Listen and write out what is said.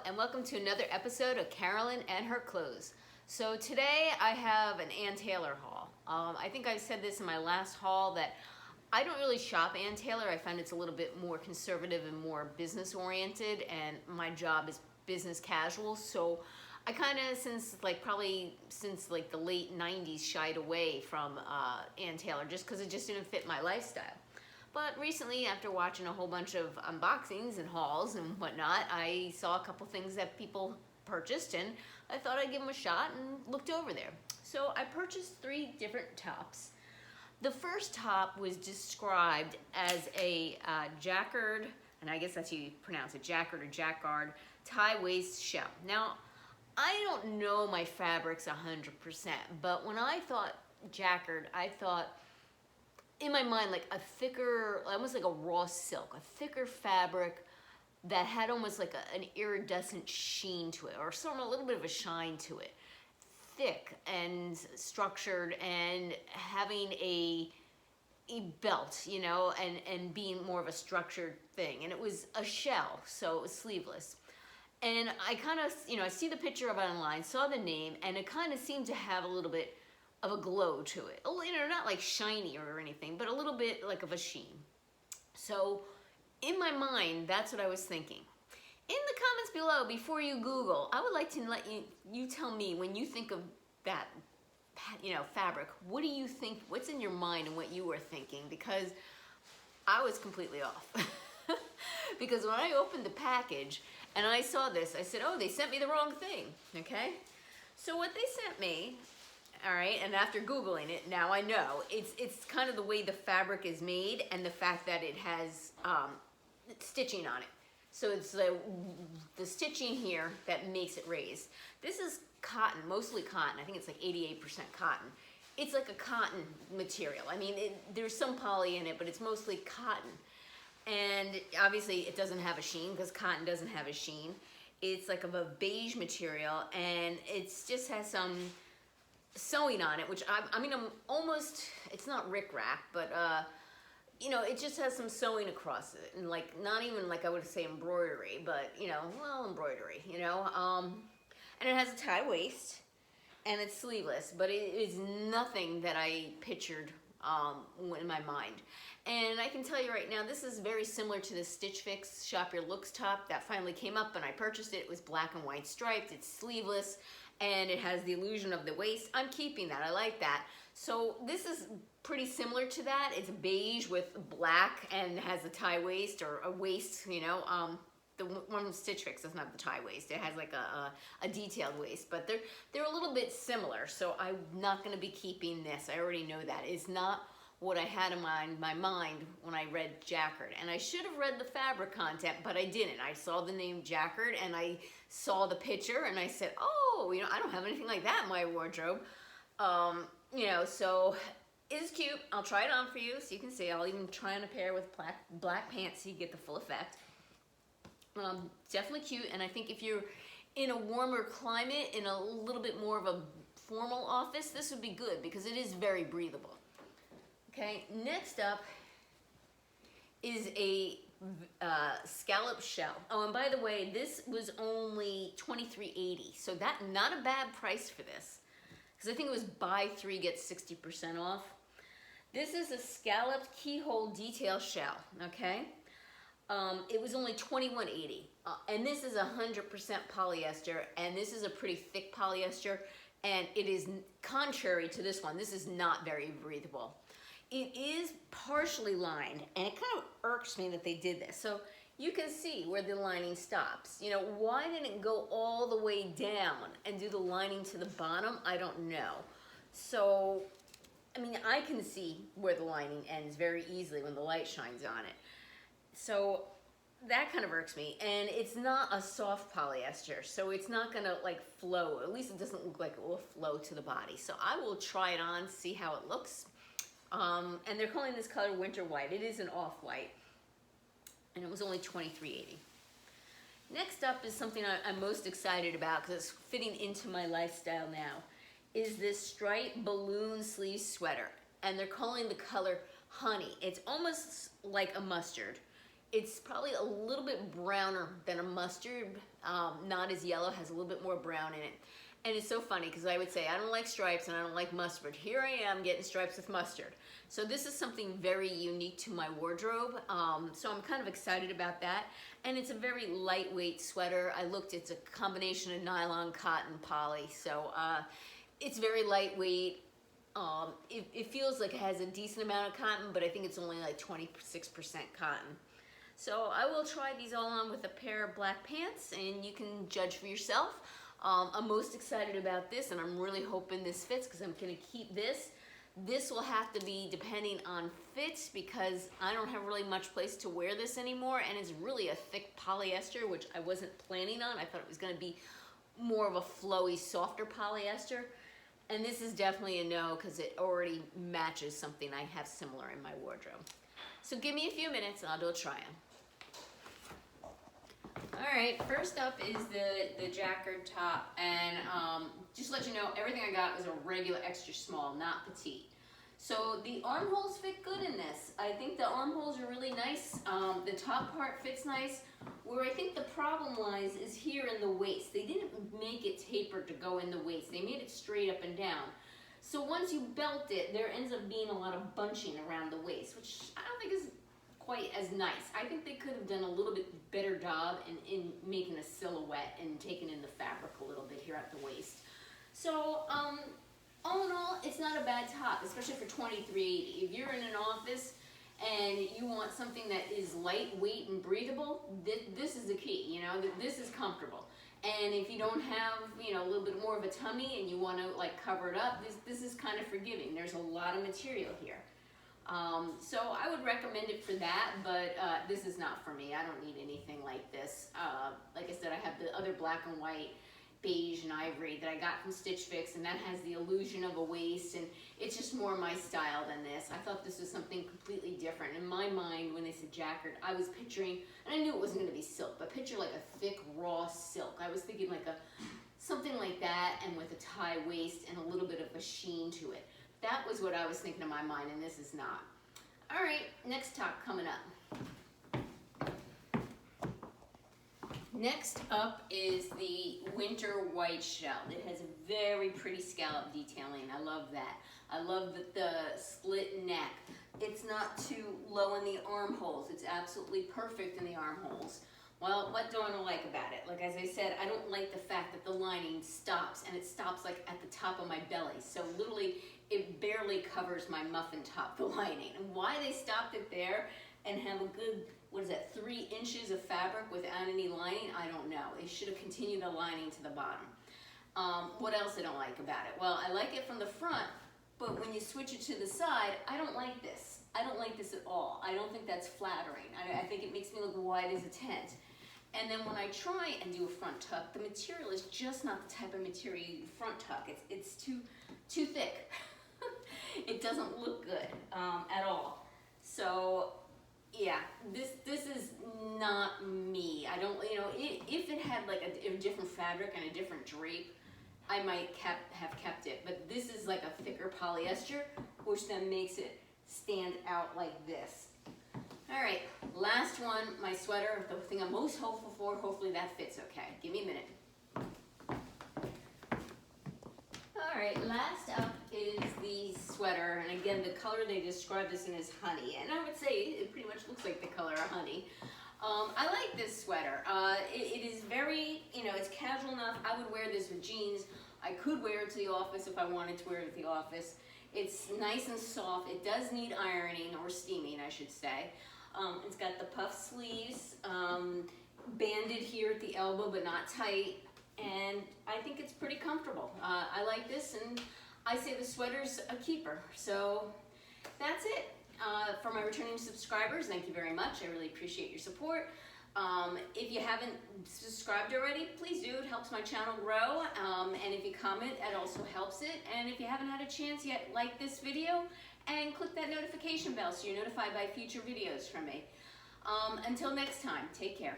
and welcome to another episode of Carolyn and Her Clothes. So today I have an Ann Taylor haul. I think I said this in my last haul that I don't really shop Ann Taylor. I find it's a little bit more conservative and more business oriented, and my job is business casual. So I kind of, since the late 90s, shied away from Ann Taylor just because it just didn't fit my lifestyle. But recently, after watching a whole bunch of unboxings and hauls and whatnot, I saw a couple things that people purchased, and I thought I'd give them a shot and looked over there. So I purchased 3 different tops. The first top was described as a Jacquard, and I guess that's how you pronounce it, Jacquard or Jacquard, tie waist shell. Now, I don't know my fabrics 100%, but when I thought Jacquard, I thought in my mind like a thicker, almost like a raw silk, a thicker fabric that had almost like an iridescent sheen to it, or a little bit of a shine to it. Thick and structured and having a belt, you know, and being more of a structured thing. And it was a shell, so it was sleeveless. And I kind of, I see the picture of it online, saw the name, and it kind of seemed to have a little bit of a glow to it. Not like shiny or anything, but a little bit like of a sheen. So in my mind, that's what I was thinking. In the comments below, before you Google, I would like to let you tell me, when you think of that, fabric, what do you think, what's in your mind and what you were thinking? Because I was completely off. Because when I opened the package and I saw this, I said, oh, they sent me the wrong thing, okay? So what they sent me, all right, and after Googling it, now I know, it's kind of the way the fabric is made and the fact that it has stitching on it. So it's the stitching here that makes it raised. This is cotton, mostly cotton. I think it's like 88% cotton. It's like a cotton material. I mean, there's some poly in it, but it's mostly cotton. And obviously it doesn't have a sheen because cotton doesn't have a sheen. It's like of a beige material, and it just has some sewing on it, which I'm almost, it's not rickrack, but it just has some sewing across it, and like, not even like I would say embroidery, but embroidery, and it has a tie waist, and it's sleeveless, but it is nothing that I pictured in my mind. And I can tell you right now, this is very similar to the Stitch Fix Shop Your Looks top that finally came up, and I purchased it. It was black and white striped, it's sleeveless, and it has the illusion of the waist. I'm keeping that, I like that. So this is pretty similar to that. It's beige with black and has a tie waist or a waist, the one from Stitch Fix doesn't have the tie waist. It has like a detailed waist, but they're a little bit similar. So I'm not gonna be keeping this. I already know that. It's not what I had in my mind when I read Jacquard. And I should have read the fabric content, but I didn't. I saw the name Jacquard and I saw the picture and I said, oh, I don't have anything like that in my wardrobe. So it is cute. I'll try it on for you so you can see. I'll even try on a pair with black pants so you get the full effect. Definitely cute, and I think if you're in a warmer climate, in a little bit more of a formal office, this would be good because it is very breathable. Okay, next up is a scallop shell. Oh, and by the way, this was only $23.80, so not a bad price for this, because I think it was buy 3 get 60% off. This is a scalloped keyhole detail shell, okay? It was only $21.80, and this is 100% polyester, and this is a pretty thick polyester, and it is, contrary to this one, this is not very breathable. It is partially lined, and it kind of irks me that they did this. So you can see where the lining stops. Why didn't it go all the way down and do the lining to the bottom? I don't know. So, I can see where the lining ends very easily when the light shines on it. So that kind of irks me, and it's not a soft polyester, so it's not gonna like flow. At least it doesn't look like it will flow to the body. So I will try it on, see how it looks. And they're calling this color winter white. It is an off-white, and it was only $23.80. Next up is something I'm most excited about because it's fitting into my lifestyle now, is this striped balloon sleeve sweater, and they're calling the color honey. It's almost like a mustard. It's probably a little bit browner than a mustard, not as yellow, has a little bit more brown in it. And it's so funny because I would say I don't like stripes and I don't like mustard. Here I am getting stripes with mustard. So this is something very unique to my wardrobe. So I'm kind of excited about that. And it's a very lightweight sweater. I looked, it's a combination of nylon, cotton, poly. So it's very lightweight. It feels like it has a decent amount of cotton, but I think it's only like 26% cotton. So I will try these all on with a pair of black pants and you can judge for yourself. I'm most excited about this and I'm really hoping this fits because I'm going to keep this. This will have to be depending on fits because I don't have really much place to wear this anymore, and it's really a thick polyester, which I wasn't planning on. I thought it was going to be more of a flowy, softer polyester. And this is definitely a no because it already matches something I have similar in my wardrobe. So give me a few minutes and I'll do a try on. All right, first up is the Jacquard top, and just to let you know, everything I got was a regular extra small, not petite. So the armholes fit good in this. I think the armholes are really nice. The top part fits nice. Where I think the problem lies is here in the waist. They didn't make it tapered to go in the waist. They made it straight up and down. So once you belt it, there ends up being a lot of bunching around the waist, which I don't think is quite as nice. I think they could have done a little bit better job in making a silhouette and taking in the fabric a little bit here at the waist. So all in all, it's not a bad top, especially for $23.80. If you're in an office and you want something that is lightweight and breathable, this is the key. You know, this is comfortable. And if you don't have, you know, a little bit more of a tummy and you want to like cover it up, this is kind of forgiving. There's a lot of material here. So I would recommend it for that, but this is not for me. I don't need anything like this. Like I said, I have the other black and white, beige and ivory that I got from Stitch Fix, and that has the illusion of a waist, and it's just more my style than this. I thought this was something completely different. In my mind, when they said Jacquard, I was picturing, and I knew it wasn't going to be silk, but picture like a thick, raw silk. I was thinking like something like that, and with a tie waist and a little bit of a sheen to it. That was what I was thinking in my mind, and this is not. All right, next top coming up. Next up is the winter white shell. It has a very pretty scallop detailing. I love that. I love the split neck. It's not too low in the armholes. It's absolutely perfect in the armholes. Well, what don't I like about it? Like, as I said, I don't like the fact that the lining stops, and it stops like at the top of my belly. So literally, it barely covers my muffin top, the lining. And why they stopped it there and have a good, what is that, 3 inches of fabric without any lining, I don't know. They should have continued the lining to the bottom. What else I don't like about it? Well, I like it from the front, but when you switch it to the side, I don't like this. I don't like this at all. I don't think that's flattering. I think it makes me look wide as a tent. And then when I try and do a front tuck, the material is just not the type of material you front tuck. It's too thick. It doesn't look good at all. So yeah, this is not me. I don't, you know, if it had like a different fabric and a different drape, I might have kept it. But this is like a thicker polyester, which then makes it stand out like this. All right, last one, my sweater, the thing I'm most hopeful for. Hopefully that fits okay. Give me a minute. All right, last up is the sweater, and again, the color they describe this in is honey, and I would say it pretty much looks like the color of honey. I like this sweater. It is very, you know, it's casual enough. I would wear this with jeans. I could wear it to the office if I wanted to wear it at the office. It's nice and soft. It does need ironing, or steaming, I should say. It's got the puff sleeves, banded here at the elbow, but not tight. And I think it's pretty comfortable. I like this, and I say the sweater's a keeper. So that's it. For my returning subscribers, thank you very much. I really appreciate your support. If you haven't subscribed already, please do. It helps my channel grow. And if you comment, it also helps it. And if you haven't had a chance yet, like this video and click that notification bell so you're notified by future videos from me. Until next time, take care.